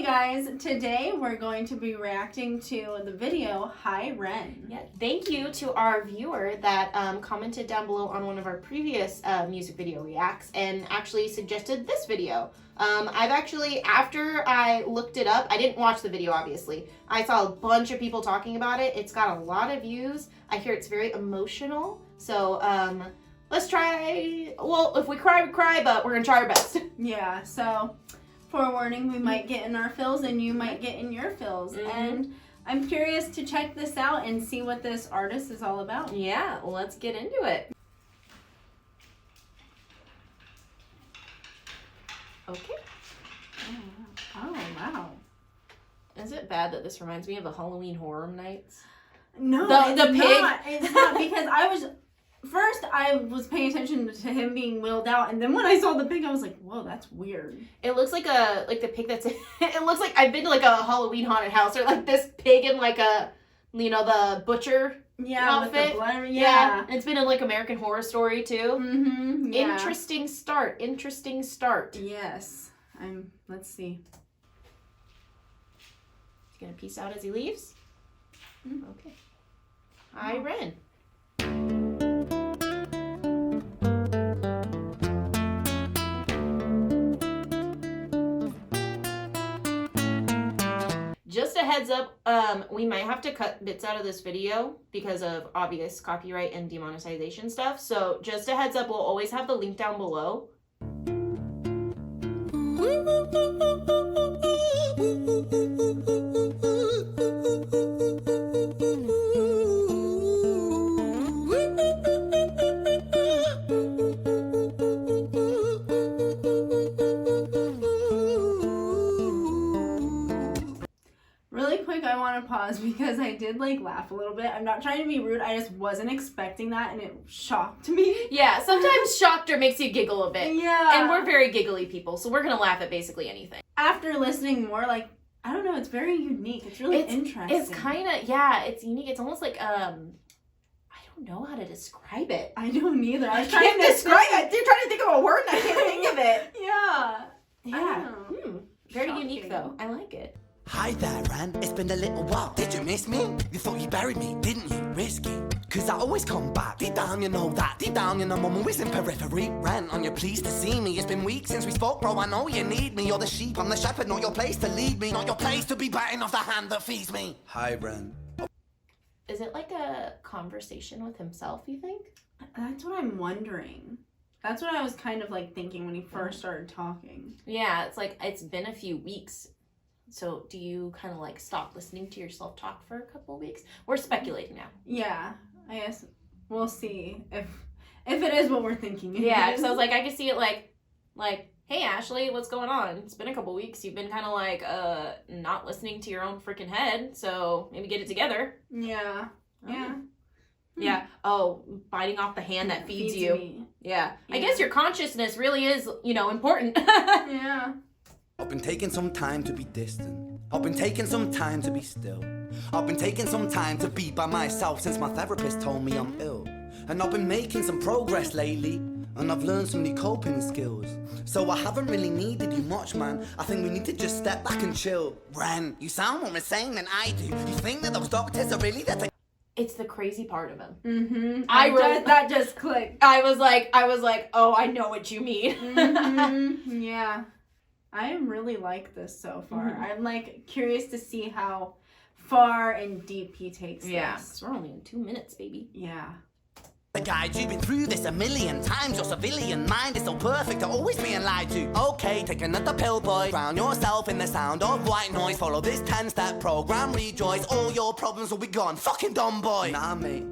guys, today we're going to be reacting to the video Hi Ren. Yeah, thank you to our viewer that commented down below on one of our previous music video reacts and actually suggested this video. I've actually, after I looked it up, I didn't watch the video obviously. I saw a bunch of people talking about it. It's got a lot of views. I hear it's very emotional. So let's try, well, if we cry, we cry, but we're gonna try our best. Yeah, so forewarning, we might get in our feels and you might get in your feels. And I'm curious to check this out and see what this artist is all about. Yeah, let's get into it. Okay. Oh, wow. Is it bad that this reminds me of the Halloween Horror Nights? No, the it's pig? not. It's not, because I was paying attention to him being wheeled out, and then when I saw the pig, I was like, whoa, that's weird. It looks like the pig that's, it looks like I've been to like a Halloween haunted house, or like this pig in like a, you know, the butcher outfit. With the blood, yeah. It's been in like American Horror Story too. Mm-hmm, yeah. Interesting start. Yes. Let's see. He's gonna peace out as he leaves? Okay. Hi, Ren. Just a heads up, we might have to cut bits out of this video because of obvious copyright and demonetization stuff. So just a heads up, we'll always have the link down below. Really quick, I want to pause because I did like laugh a little bit. I'm not trying to be rude. I just wasn't expecting that and it shocked me. Yeah, sometimes shocked or makes you giggle a bit. Yeah. And we're very giggly people, so we're gonna laugh at basically anything. After listening more, like, I don't know, it's very unique. It's really interesting. It's kind of, yeah, it's unique. It's almost like, I don't know how to describe it. I don't either. I can't describe it. You're trying to think of a word and I can't think of it. Yeah. Yeah. Very Shocking. unique though. I like it. Hi there, Ren. It's been a little while. Did you miss me? You thought you buried me, didn't you? Risky. Cause I always come back. Deep down, you know that. Deep down, you know I'm always in periphery. Ren, on your pleased to see me. It's been weeks since we spoke, bro. I know you need me. You're the sheep, I'm the shepherd. Not your place to lead me. Not your place to be biting off the hand that feeds me. Hi, Ren. Is it like a conversation with himself, you think? That's what I'm wondering. That's what I was kind of like thinking when he first started talking. Yeah, it's like, it's been a few weeks. So do you kind of like stop listening to yourself talk for a couple of weeks? We're speculating now. Yeah, I guess we'll see if it is what we're thinking. Yeah, because I was like, I could see it like, hey Ashley, what's going on? It's been a couple weeks. You've been kind of like not listening to your own freaking head. So maybe get it together. Yeah. Yeah. Yeah. Oh, biting off the hand that feeds you. Me. Yeah. I guess your consciousness really is, you know, important. Yeah. I've been taking some time to be distant. I've been taking some time to be still. I've been taking some time to be by myself since my therapist told me I'm ill. And I've been making some progress lately, and I've learned some new coping skills. So I haven't really needed you much, man. I think we need to just step back and chill. Ren, you sound more insane than I do. You think that those doctors are really there to... It's the crazy part of him. Mm-hmm. That just clicked. I was like, oh, I know what you mean. Mm-hmm. Yeah. I am really like this so far. I'm like curious to see how far and deep he takes this. We're only in 2 minutes, baby. Yeah. The guide, you've been through this a million times. Your civilian mind is so perfect, you're always being lied to. Okay, take another pill, boy. Drown yourself in the sound of white noise. Follow this 10-step program, rejoice. All your problems will be gone. Fucking dumb boy. Nah, mate.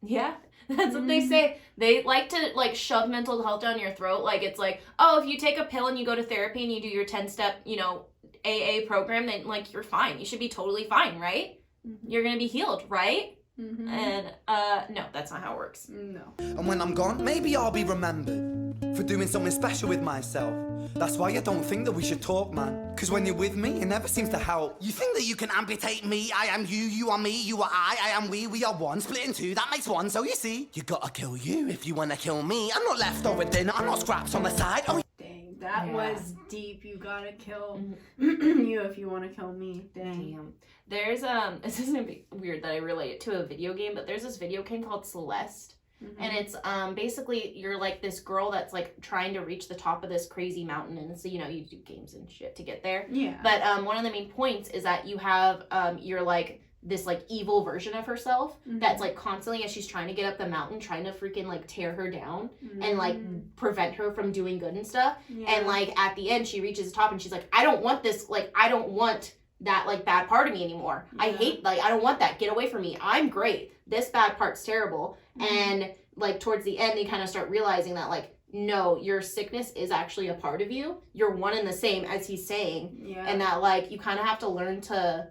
Yeah. That's what they say. They like to like shove mental health down your throat. Like it's like, oh, if you take a pill and you go to therapy and you do your 10-step, you know, AA program, then like you're fine. You should be totally fine, right? You're gonna be healed, right? And no, that's not how it works. No. And when I'm gone, maybe I'll be remembered for doing something special with myself. That's why I don't think that we should talk, man. Cause when you're with me, it never seems to help. You think that you can amputate me? I am you, you are me, you are I am we are one. Split in two, that makes one. So you see, you gotta kill you if you wanna kill me. I'm not leftover dinner, I'm not scraps on the side. Oh, Dang. That Yeah. was deep. You gotta kill you if you want to kill me. Dang. Damn. There's this is gonna be weird that I relate it to a video game, but there's this video game called Celeste. And it's basically you're like this girl that's like trying to reach the top of this crazy mountain, and so you know you do games and shit to get there. Yeah. But one of the main points is that you have you're like this like evil version of herself that's like constantly as she's trying to get up the mountain trying to freaking like tear her down and like prevent her from doing good and stuff. Yeah. And like at the end she reaches the top and she's like, I don't want this, like I don't want that like bad part of me anymore. I hate, like I don't want that. Get away from me. I'm great. This bad part's terrible. And like towards the end they kind of start realizing that like, no, your sickness is actually a part of you. You're one and the same, as he's saying. Yeah. And that like you kind of have to learn to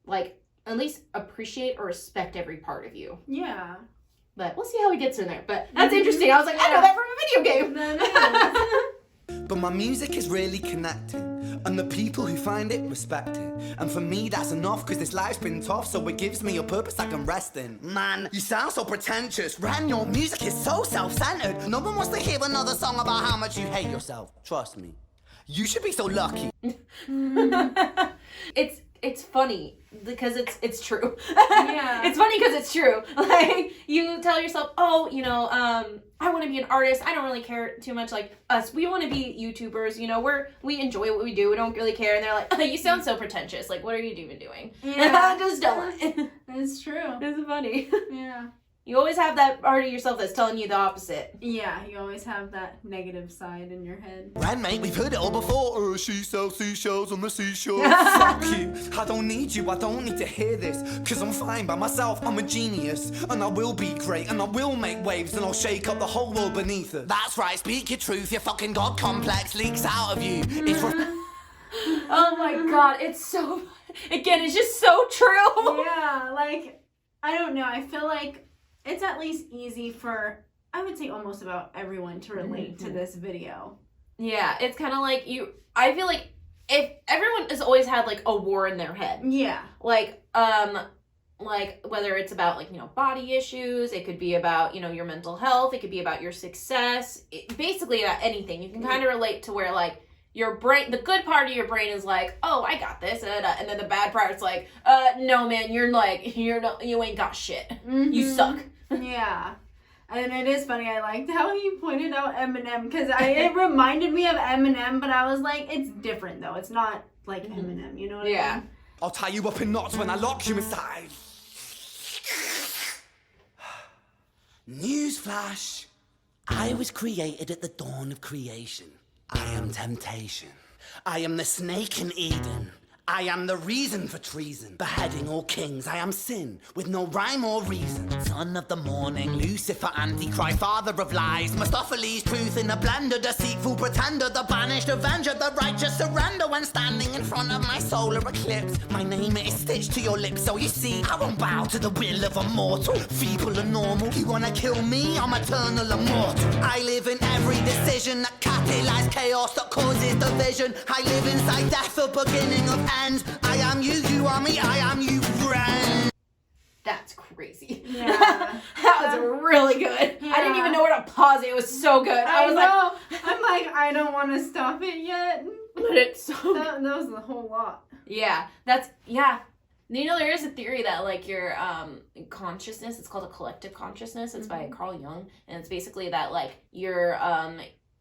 like at least appreciate or respect every part of you. Yeah. But we'll see how he gets in there. But that's interesting. I was like, I know that from a video game. That is. But my music is really connecting, and the people who find it respect it. And for me that's enough, cause this life's been tough, so it gives me a purpose I can rest in. Man, you sound so pretentious. Ren, your music is so self-centered. No one wants to hear another song about how much you hate yourself. Trust me. You should be so lucky. It's funny because it's true. Yeah. It's funny because it's true. Like you tell yourself, oh, you know, I want to be an artist. I don't really care too much. Like us, we want to be YouTubers. You know, we enjoy what we do. We don't really care. And they're like, oh, you sound so pretentious. Like, what are you even doing? Yeah. Just don't. It's true. It's funny. Yeah. You always have that part of yourself that's telling you the opposite. Yeah, you always have that negative side in your head. Ren, mate, we've heard it all before. She sells seashells on the seashore. Fuck you. I don't need you. I don't need to hear this. Cause I'm fine by myself. I'm a genius. And I will be great. And I will make waves. And I'll shake up the whole world beneath it. That's right. Speak your truth. Your fucking God complex leaks out of you. It's Oh my god, it's so... Again, it's just so true. Yeah, like, I don't know. I feel like it's at least easy for, I would say almost about everyone to relate to this video. Yeah, it's kind of like I feel like if everyone has always had like a war in their head. Yeah. Like whether it's about like, you know, body issues, it could be about, you know, your mental health, it could be about your success, basically about anything. You can kind of relate to where like your brain, the good part of your brain is like, oh, I got this, and then the bad part's like, no man, you ain't got shit. You suck. Yeah. And it is funny, I liked how he pointed out Eminem, because it reminded me of Eminem, but I was like, it's different though. It's not like Eminem, you know what I mean? I'll tie you up in knots when I lock you inside. Newsflash. I was created at the dawn of creation. I am temptation. I am the snake in Eden. I am the reason for treason, beheading all kings. I am sin, with no rhyme or reason. Son of the morning, Lucifer, Antichrist, father of lies. Mephistopheles, truth in a blender, deceitful pretender, the banished avenger, the righteous surrender. When standing in front of my solar eclipse, my name is stitched to your lips. So you see, I won't bow to the will of a mortal, feeble and normal. You wanna kill me? I'm eternal immortal. I live in every decision that catalyzes chaos, that causes division. I live inside death, the beginning of end. I am you, you are me, I am you, friend. That's crazy. Yeah. That was really good. Yeah. I didn't even know where to pause it. It was so good. I was like, I'm like, I don't want to stop it yet. but it's so good. That was a whole lot. Yeah, you know, there is a theory that like your consciousness, it's called a collective consciousness. It's by Carl Jung, and it's basically that like your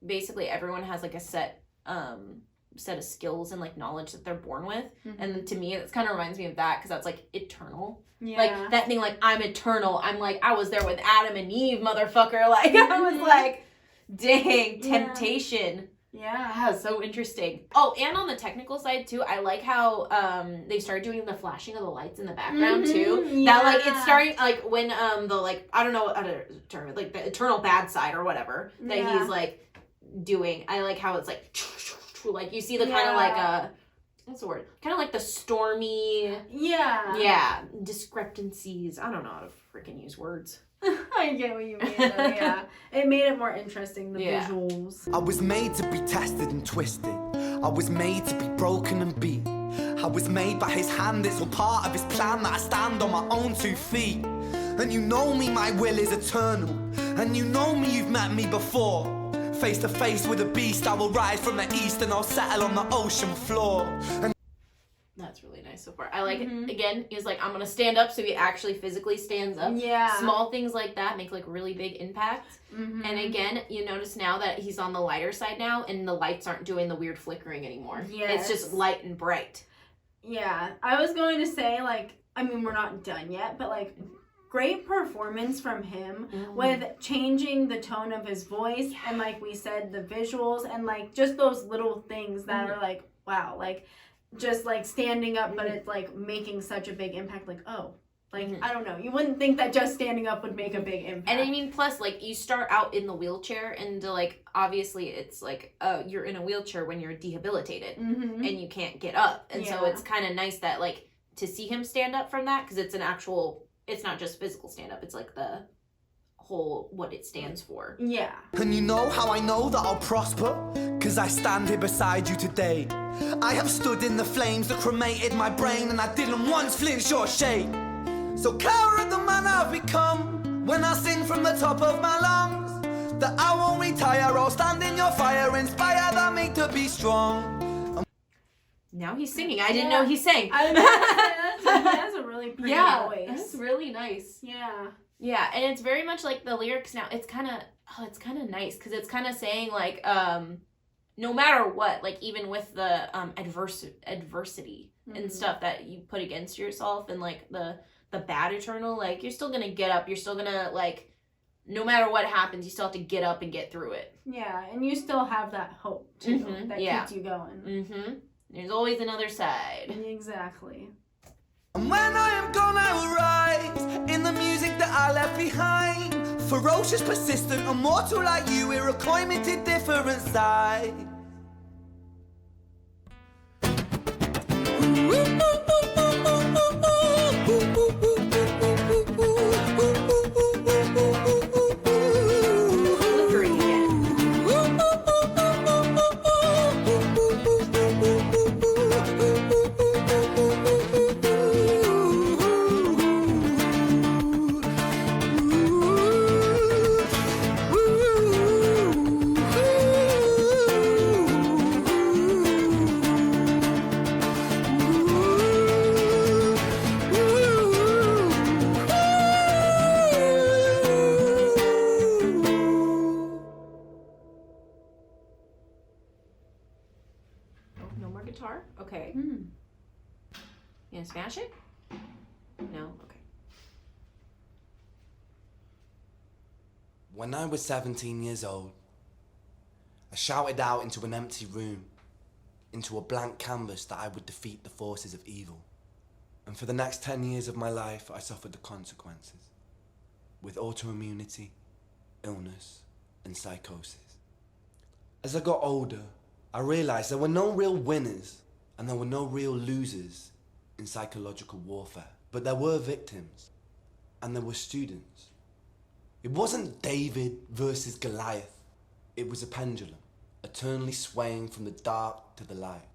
basically everyone has like a set of skills and like knowledge that they're born with, and to me it kind of reminds me of that, because that's like eternal. Yeah. Like that thing, like I'm eternal. I'm like, I was there with Adam and Eve, motherfucker. Like I was like, dang, temptation. Yeah. So interesting. Oh, and on the technical side too, I like how they started doing the flashing of the lights in the background too. Yeah. That like it's starting like when the like I don't know how to term it, like the eternal bad side or whatever that he's like doing. I like how it's like you see the kind of like what's the word? Kind of like the stormy discrepancies. I don't know how to freaking use words. I get what you mean though, yeah. It made it more interesting, the visuals. I was made to be tested and twisted. I was made to be broken and beat. I was made by his hand, it's all part of his plan that I stand on my own 2 feet. And you know me, my will is eternal. And you know me, you've met me before. Face to face with a beast, I will rise from the east and I'll settle on the ocean floor. And that's really nice so far. I like it. Again, he's like, I'm gonna stand up, so he actually physically stands up. Yeah. Small things like that make like really big impacts. And again, you notice now that he's on the lighter side now, and the lights aren't doing the weird flickering anymore. Yes. It's just light and bright. Yeah. I was going to say, like, I mean, we're not done yet, but like, great performance from him with changing the tone of his voice and, like we said, the visuals and like just those little things that are like, wow, like just like standing up, but it's like making such a big impact. Like, oh, like I don't know, you wouldn't think that just standing up would make a big impact. And I mean, plus like you start out in the wheelchair, and like obviously it's like you're in a wheelchair when you're debilitated and you can't get up, and so it's kind of nice that like to see him stand up from that, because it's an actual. It's not just physical stand-up, it's like the whole, what it stands for. Yeah. And you know how I know that I'll prosper? Cause I stand here beside you today. I have stood in the flames that cremated my brain, and I didn't once flinch or shake. So care of the man I've become, when I sing from the top of my lungs, that I won't retire, I'll stand in your fire, inspire that me to be strong. Now he's singing. I didn't know he sang. I was gonna say, he has a really pretty voice. That's really nice. Yeah. Yeah, and it's very much like the lyrics now. It's kind of nice, because it's kind of saying like, no matter what, like even with the adversity and stuff that you put against yourself, and like the bad eternal, like you're still gonna get up. You're still gonna like, no matter what happens, you still have to get up and get through it. Yeah, and you still have that hope too that keeps you going. There's always another side. Exactly. And when I am gone, I will rise in the music that I left behind. Ferocious, persistent, immortal like you, we're a climate different side. Guitar? Okay. You gonna smash it? No? Okay. When I was 17 years old, I shouted out into an empty room, into a blank canvas, that I would defeat the forces of evil. And for the next 10 years of my life, I suffered the consequences, with autoimmunity, illness, and psychosis. As I got older, I realized there were no real winners and there were no real losers in psychological warfare. But there were victims and there were students. It wasn't David versus Goliath. It was a pendulum, eternally swaying from the dark to the light.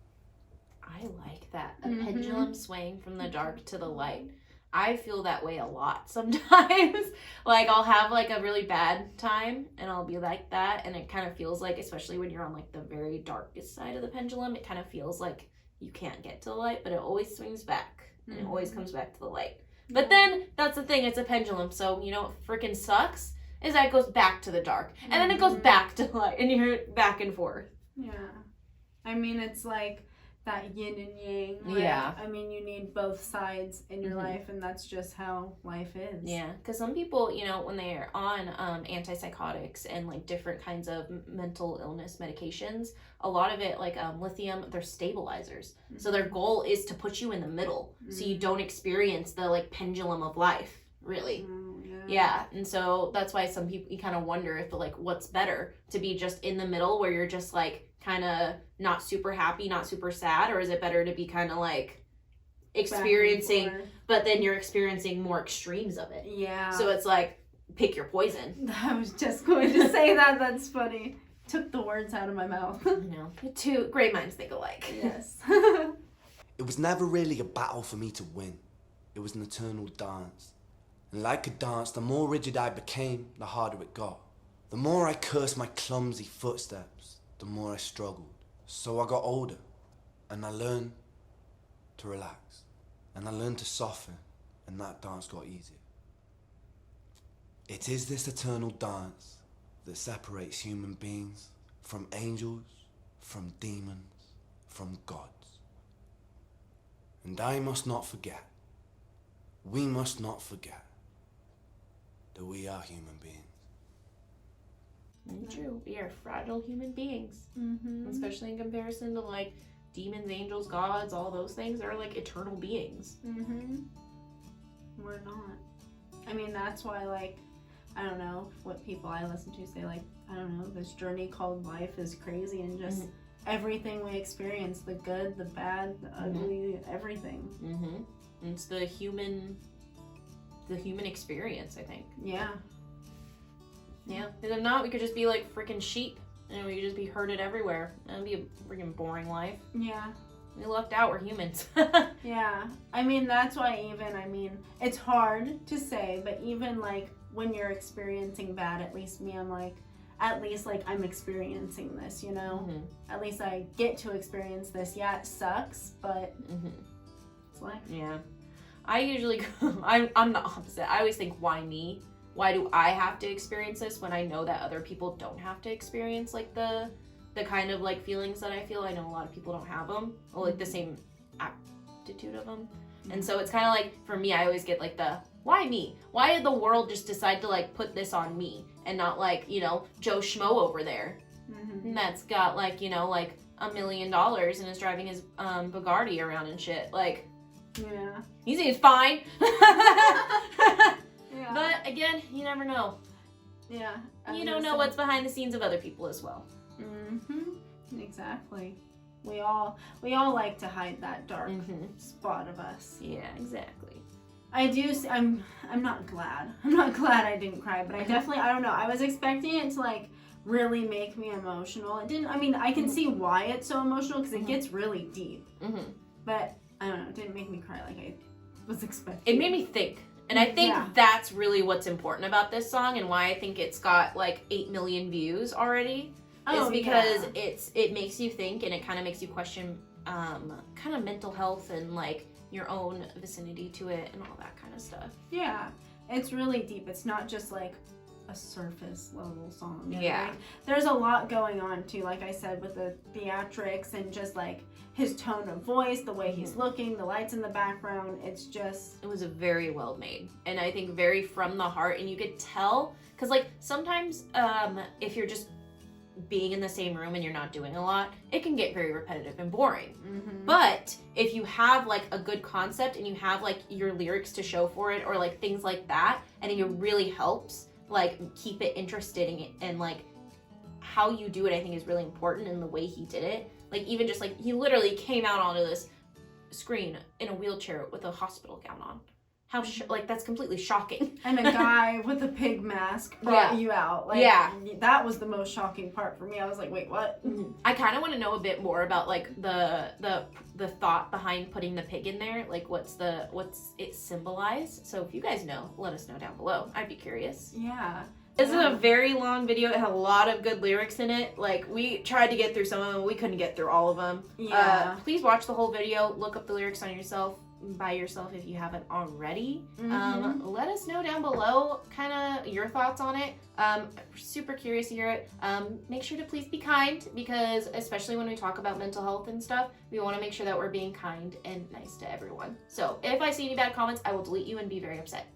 I like that. A pendulum swaying from the dark to the light. I feel that way a lot sometimes. Like, I'll have, like, a really bad time, and I'll be like that, and it kind of feels like, especially when you're on, like, the very darkest side of the pendulum, it kind of feels like you can't get to the light, but it always swings back, and it always comes back to the light. But then, that's the thing, it's a pendulum, so, you know what freaking sucks? Is that it goes back to the dark, and then it goes back to the light, and you're back and forth. Yeah. I mean, it's like that yin and yang. Like, Yeah. I mean, you need both sides in your life, and that's just how life is. Yeah, because some people, you know, when they're on antipsychotics and like different kinds of mental illness medications, a lot of it, like lithium, they're stabilizers. So their goal is to put you in the middle, so you don't experience the like pendulum of life, really. Yeah, and so that's why some people, you kind of wonder if like what's better, to be just in the middle where you're just like kind of not super happy, not super sad, or is it better to be kind of like experiencing, but then you're experiencing more extremes of it? Yeah. So it's like, pick your poison. I was just going to say that. That's funny. Took the words out of my mouth. You know, two great minds think alike. Yes. It was never really a battle for me to win. It was an eternal dance. And like a dance, the more rigid I became, the harder it got. The more I cursed my clumsy footsteps, the more I struggled. So I got older, and I learned to relax, and I learned to soften, and that dance got easier. It is this eternal dance that separates human beings from angels, from demons, from gods. And I must not forget, we must not forget, that we are human beings. True. We are fragile human beings. Mm-hmm. Especially in comparison to, like, demons, angels, gods, all those things are, like, eternal beings. Mm-hmm. We're not. I mean, that's why, like, I don't know what people I listen to say, like, I don't know, this journey called life is crazy, and just everything we experience, the good, the bad, the ugly, everything. Mm-hmm. It's the human experience, I think. Yeah. Yeah. Because if not, we could just be like freaking sheep, and we could just be herded everywhere. That'd be a freaking boring life. Yeah. We lucked out, we're humans. Yeah. I mean, that's why it's hard to say, but even, like, when you're experiencing bad, at least me, I'm like, at least, like, I'm experiencing this, you know? Mm-hmm. At least I get to experience this. Yeah, it sucks, but it's life. Yeah. I usually I'm the opposite. I always think, why me? Why do I have to experience this when I know that other people don't have to experience, like, the kind of, like, feelings that I feel? I know a lot of people don't have them, or, like, the same aptitude of them. And so it's kind of like, for me, I always get, like, the, why me? Why did the world just decide to, like, put this on me and not, like, you know, Joe Schmo over there that's got, like, you know, like, $1 million and is driving his Bugatti around and shit. Like, yeah, he seems fine. yeah. But again, you never know. Yeah, You don't know what's behind the scenes of other people as well. Exactly. We all like to hide that dark spot of us. Yeah, exactly. I'm not glad. I'm not glad I didn't cry, but I don't know. I was expecting it to, like, really make me emotional. It didn't. I mean, I can see why it's so emotional, because it gets really deep. But I don't know. It didn't make me cry like I was expecting. It made me think. And I think that's really what's important about this song, and why I think it's got, like, 8 million views already. Is because it makes you think, and it kind of makes you question kind of mental health and, like, your own vicinity to it and all that kind of stuff. Yeah, it's really deep. It's not just, like, a surface level song. Yeah. Like, there's a lot going on too, like I said, with the theatrics and just, like, his tone of voice, the way he's looking, the lights in the background. It's just, it was a very well made, and I think very from the heart, and you could tell, because, like, sometimes if you're just being in the same room and you're not doing a lot, it can get very repetitive and boring. But if you have, like, a good concept and you have, like, your lyrics to show for it, or, like, things like that, and it really helps, like, keep it interesting, and, like, how you do it, I think, is really important, and the way he did it. Like, even just, like, he literally came out onto this screen in a wheelchair with a hospital gown on. How like, that's completely shocking. And a guy with a pig mask brought you out. Like, that was the most shocking part for me. I was like, wait, what? I kind of want to know a bit more about, like, the thought behind putting the pig in there. Like, what's it symbolize? So if you guys know, let us know down below. I'd be curious. Yeah. This is a very long video. It had a lot of good lyrics in it. Like, we tried to get through some of them. We couldn't get through all of them. Yeah. Please watch the whole video. Look up the lyrics by yourself if you haven't already. Let us know down below kind of your thoughts on it. We're super curious to hear it. Make sure to please be kind, because especially when we talk about mental health and stuff, we want to make sure that we're being kind and nice to everyone. So if I see any bad comments, I will delete you and be very upset.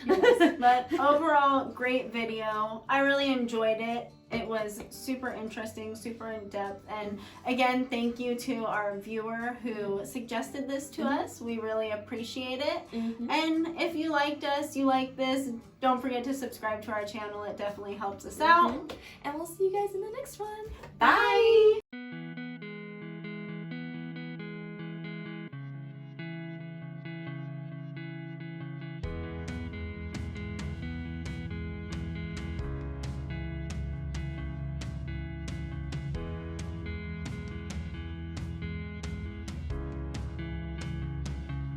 Yes. But overall, great video. I really enjoyed it. It was super interesting, super in-depth, and again, thank you to our viewer who suggested this to us. We really appreciate it. And if you liked us, you like this, don't forget to subscribe to our channel. It definitely helps us out. And we'll see you guys in the next one. Bye!